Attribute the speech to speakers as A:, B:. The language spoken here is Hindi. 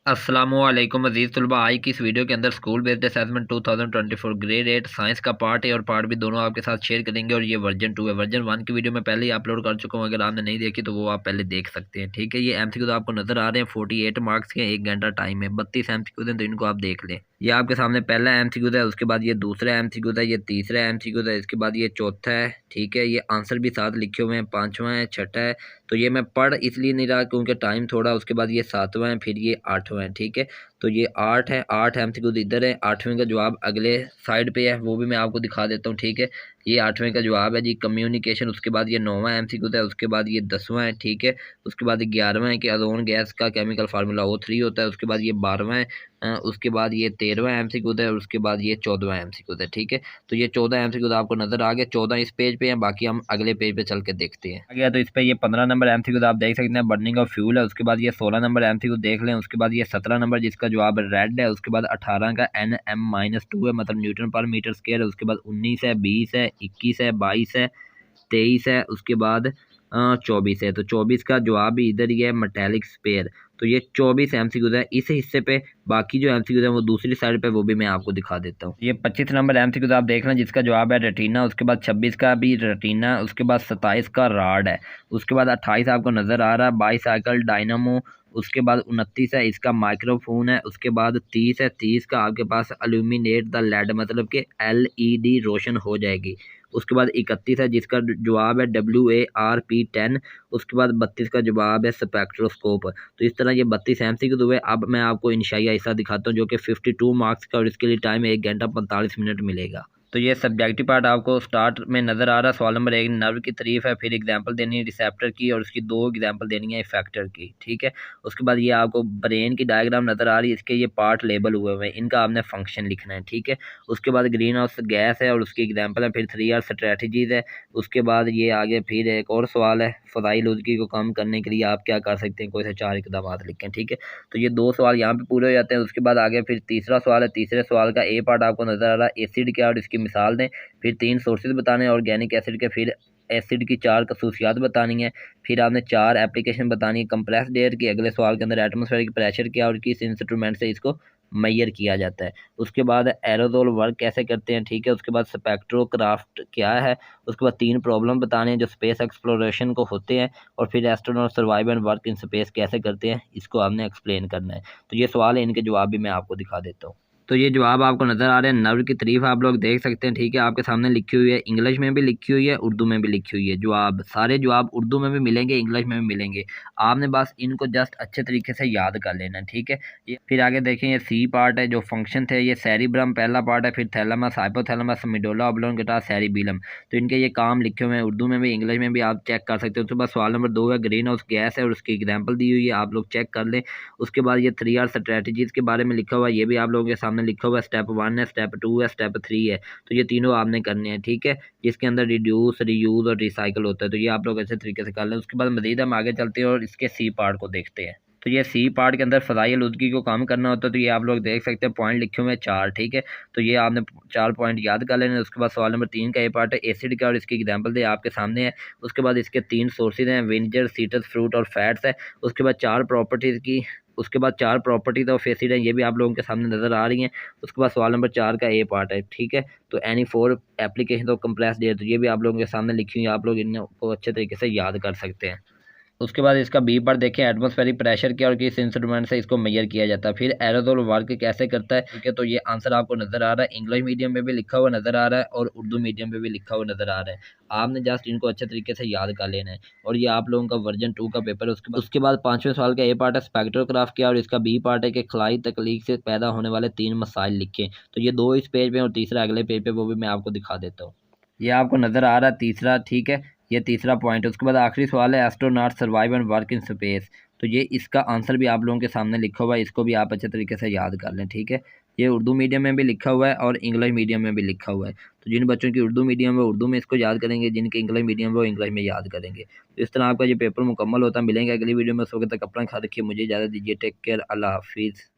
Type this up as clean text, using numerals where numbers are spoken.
A: अस्सलामुअलैकुम अज़ीज़ तलबा। आज की इस वीडियो के अंदर school based assessment 2024 grade 8 science का पार्ट ए और पार्ट बी दोनों आपके साथ शेयर करेंगे। और ये वर्जन 2 है। वर्जन 1 की वीडियो मैं पहले ही अपलोड कर चुका हूँ, अगर आपने नहीं देखी तो वो आप पहले देख सकते हैं। ठीक है, ये एमसीक्यू तो आपको नज़र आ रहे हैं, 48 मार्क्स के, 1 घंटा टाइम है, 32 एमसीक्यू हैं, तो इनको आप देख लें। ये आपके सामने पहला एमसीक्यू है, उसके बाद ये दूसरा एमसीक्यू है, ये तीसरा एमसीक्यू है, इसके बाद ये चौथा है। ठीक है, ये आंसर भी साथ लिखे हुए हैं, पाँचवा है, छठा है। तो ये मैं पढ़ इसलिए नहीं रहा क्योंकि टाइम थोड़ा। उसके बाद ये सातवां है, फिर ये आठवां है। ठीक है, तो ये 8 है, 8 एमसीक्यू इधर है, 8वें का जवाब अगले साइड पे है, वो भी मैं आपको दिखा देता हूँ। ठीक है, ये 8वें का जवाब है जी, कम्युनिकेशन। उसके बाद ये 9वां एमसीक्यू है, उसके बाद ये 10वां है। ठीक है, उसके बाद 11वां है कि ओजोन गैस का केमिकल फार्मूला O3 होता है। उसके बाद ये 12वां है, उसके बाद ये 13वां एमसीक्यू है, और उसके बाद ये 14वां एमसीक्यू है। ठीक है, तो ये 14 एमसीक्यू आपको नजर आ गया, 14 इस पेज पे है, बाकी हम अगले पेज पे चल के देखते हैं। आ गया तो इस पे ये 15 नंबर एमसीक्यू आप देख सकते हैं, बर्निंग ऑफ फ्यूल है। उसके बाद ये 16 नंबर एमसीक्यू देख लें। उसके बाद ये 17 नंबर जिसका जवाब रेड है। उसके बाद 18 का NM-2 है, मतलब न्यूटन पर मीटर स्क्वायर है। उसके बाद 19 है, 20 है, 21 है, 22 है, 23 है। उसके बाद 24 है। तो 24 का जवाब भी इधर ही है, मेटेलिक स्पेयर। तो ये 24 एमसीक्यू है इस हिस्से पे। बाकी जो एमसीक्यू है वो दूसरी साइड पे, वो भी मैं आपको दिखा देता हूँ। ये 25 नंबर एमसीक्यू आप देख लें, जिसका जवाब है रेटिना। उसके बाद 26 का भी रेटिना। उसके बाद 27 का राड है। उसके बाद 28 आपको नज़र आ रहा है, बाईसाइकिल डायनामो। उसके बाद 29 है, इसका माइक्रोफोन है। उसके बाद 30 है, 30 का आपके पास अल्यूमिनेट द लेड, मतलब कि LED रोशन हो जाएगी। उसके बाद 31 है, जिसका जवाब है WARP10। उसके बाद 32 का जवाब है स्पेक्ट्रोस्कोप। तो इस तरह ये 32 एमसीक्यू हुए। अब मैं आपको इंशाइया हिस्सा दिखाता हूँ, जो कि 52 मार्क्स का, और इसके लिए टाइम 1 घंटा 45 मिनट मिलेगा। तो ये सब्जेक्टिव पार्ट आपको स्टार्ट में नज़र आ रहा है। सवाल नंबर 1 नर्व की तारीफ है, फिर एग्जांपल देनी है रिसेप्टर की, और उसकी 2 एग्जांपल देनी है इफेक्टर की। ठीक है, उसके बाद ये आपको ब्रेन की डायग्राम नज़र आ रही है, इसके ये पार्ट लेबल हुए हुए हैं, इनका आपने फंक्शन लिखना है। ठीक है, उसके बाद ग्रीन हाउस गैस है और उसकी एग्जांपल है, फिर 3R स्ट्रेटजीज है। उसके बाद ये आगे फिर एक और सवाल है, फ़ज़ाई लुज़की को कम करने के लिए आप क्या कर सकते हैं, कोई से 4 इकदाम लिखें। ठीक है, तो ये 2 सवाल यहाँ पे पूरे हो जाते हैं। उसके बाद आगे फिर तीसरा सवाल है, तीसरे सवाल का ए पार्ट आपको नज़र आ रहा है, एसिड क्या और इसकी मिसाल दें। फिर 3 सोर्सेज बताने हैं ऑर्गेनिक एसिड के, फिर एसिड की 4 खसूसियात बतानी है। फिर आपने 4 एप्लीकेशन बतानी है कंप्रेस्ड एयर की। अगले सवाल के अंदर एटमॉस्फेरिक प्रेशर क्या और किस इंस्ट्रूमेंट से इसको मैयर किया जाता है। उसके बाद एरोजोल वर्क कैसे करते हैं। ठीक है, उसके बाद स्पेक्ट्रोक्राफ्ट क्या है। उसके बाद 3 प्रॉब्लम बताने हैं जो स्पेस एक्सप्लोरेशन को होते हैं। और फिर astronaut survive and work in space कैसे करते हैं, इसको आपने एक्सप्लेन करना है। तो ये सवाल है, इनके जवाब भी मैं आपको दिखा देता हूँ। तो ये जवाब आपको नज़र आ रहे हैं, नर्व की तारीफ आप लोग देख सकते हैं। ठीक है, आपके सामने लिखी हुई है, इंग्लिश में भी लिखी हुई है, उर्दू में भी लिखी हुई है। जवाब सारे जवाब उर्दू में भी मिलेंगे, इंग्लिश में भी मिलेंगे। आपने बस इनको जस्ट अच्छे तरीके से याद कर लेना है। ठीक है, ये फिर आगे देखें, ये सी पार्ट है जो फंक्शन थे, ये सेरिब्रम पहला पार्ट है, फिर थैलेमस, हाइपोथैलेमस, मिडोला ऑब्लोंगेटा, सेरिबीलम। तो इनके ये काम लिखे हुए हैं, उर्दू में भी इंग्लिश में भी, आप चेक कर सकते हो। उसके बाद सवाल नंबर 2 है, ग्रीन हाउस गैस है और उसकी एग्जाम्पल दी हुई है, आप लोग चेक कर लें। उसके बाद ये 3R स्ट्रेटजीज के बारे में लिखा हुआ है, ये भी आप लोगों के सामने लिखा हुआ है। स्टेप 1 है, स्टेप 2 है, स्टेप 3 है। तो ये तीनों आपने करने हैं। ठीक है, जिसके अंदर रिड्यूस, रीयूज और रिसाइकल होता है। तो ये आप लोग अच्छे तरीके से कर लें। उसके बाद मजीद हम आगे चलते हैं और इसके सी पार्ट को देखते हैं। तो ये सी पार्ट के अंदर फ़ज़ाई आलूदगी को कम करना होता है। तो ये आप लोग देख सकते हैं, पॉइंट लिखे हुए हैं 4। ठीक है, तो ये आपने 4 पॉइंट याद कर लेने। उसके बाद सवाल नंबर 3 का ये पार्ट है, एसिड का और इसकी एग्जाम्पल दे, आपके सामने है। उसके बाद इसके 3 सोर्सेज हैं, विनेगर, सीट्रस फ्रूट और फैट्स है। उसके बाद 4 प्रॉपर्टीज़ की, उसके बाद 4 प्रॉपर्टीज ऑफ एसिड है, ये भी आप लोगों के सामने नज़र आ रही हैं। उसके बाद सवाल नंबर 4 का ए पार्ट है। ठीक है, तो any 4 application of compressed air, तो ये भी आप लोगों के सामने लिखी हुई है, आप लोग इनको अच्छे तरीके से याद कर सकते हैं। उसके बाद इसका बी पर देखें, एटमॉस्फेरिक प्रेशर क्या और किस इंस्ट्रूमेंट से इसको मेजर किया जाता है। फिर एरोजोल वर्क कैसे करता है। ठीक है, तो ये आंसर आपको नज़र आ रहा है, इंग्लिश मीडियम में भी लिखा हुआ नज़र आ रहा है और उर्दू मीडियम में भी लिखा हुआ नज़र आ रहा है। आपने जस्ट इनको अच्छे तरीके से याद कर लेना है। और ये आप लोगों का वर्जन 2 का पेपर है। उसके बाद 5वें सवाल का ए पार्ट है, स्पेक्ट्रोग्राफ क्या और इसका बी पार्ट है कि खलाई तकलीफ से पैदा होने वाले 3 मसाइल लिखें। तो ये 2 इस पेज पे और तीसरा अगले पेज पे, वो भी मैं आपको दिखा देता हूँ। ये आपको नज़र आ रहा है तीसरा। ठीक है, ये तीसरा पॉइंट है। उसके बाद आखिरी सवाल है, astronaut survive and work in space. तो ये इसका आंसर भी आप लोगों के सामने लिखा हुआ है, इसको भी आप अच्छे तरीके से याद कर लें। ठीक है, ये उर्दू मीडियम में भी लिखा हुआ है और इंग्लिश मीडियम में भी लिखा हुआ है। तो जिन बच्चों की उर्दू मीडियम है उर्दू में इसको याद करेंगे, जिनके इंग्लिश मीडियम है वो इंग्लिश में याद करेंगे। तो इस तरह आपका ये पेपर मुकम्मल होता है। मिलेंगे अगली वीडियो में, उस वक्त तक अपना ख्याल रखिए, मुझे इजाज़त दीजिए। टेक केयर, अल्लाह हाफिज़।